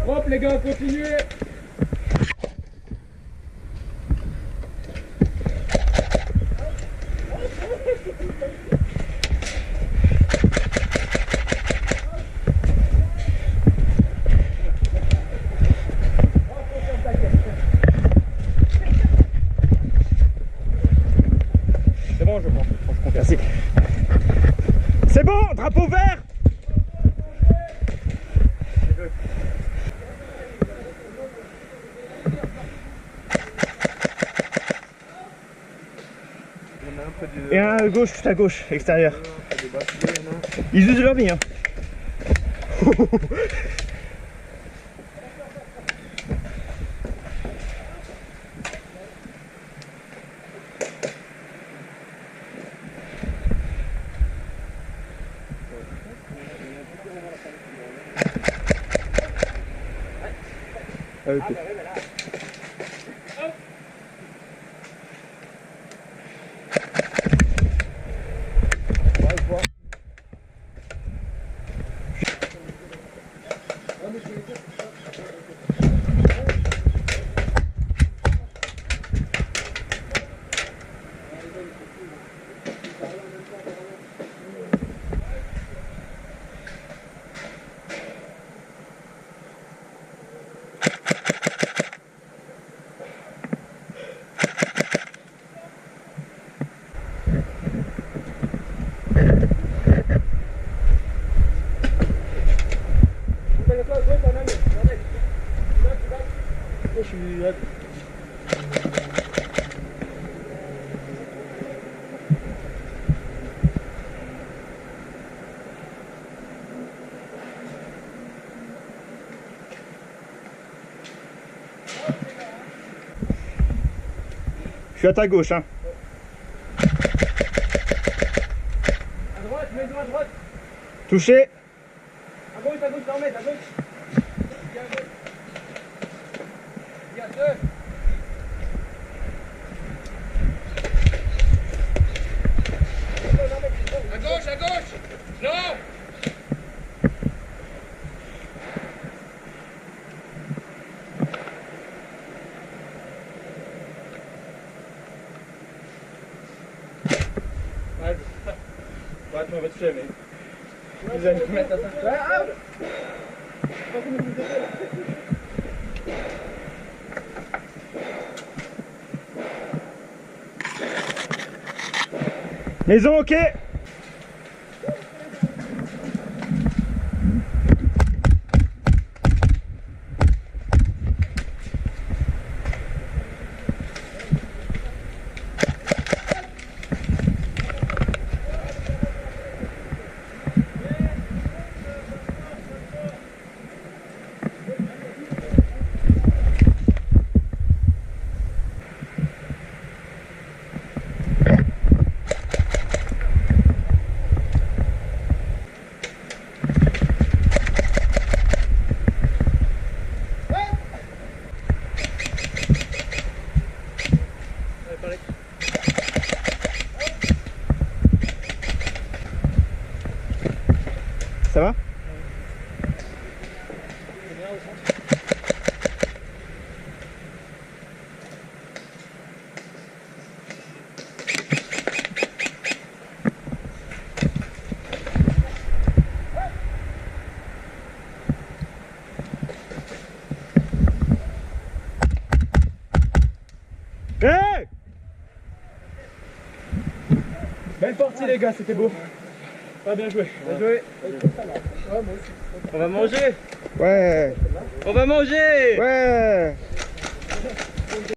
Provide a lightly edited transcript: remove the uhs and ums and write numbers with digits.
Propre les gars, continuez. C'est bon, je pense. Merci. C'est bon, drapeau vert. Et un à gauche, tout à gauche, extérieur. Ils usent leur vie, hein. Ah, ok. Je suis à ta gauche, hein. À droite, mets-le à droite. Touché. À gauche, Ahmed, à gauche. Viens à gauche. Viens à deux. À gauche. Non. Ouais, tu vas te filmer. Vous allez vous mettre à ça. Maison, ok. Ça va? Hey! Belle partie les gars, c'était beau. Pas bien joué. Bien joué. On va manger. Ouais. On va manger. Ouais.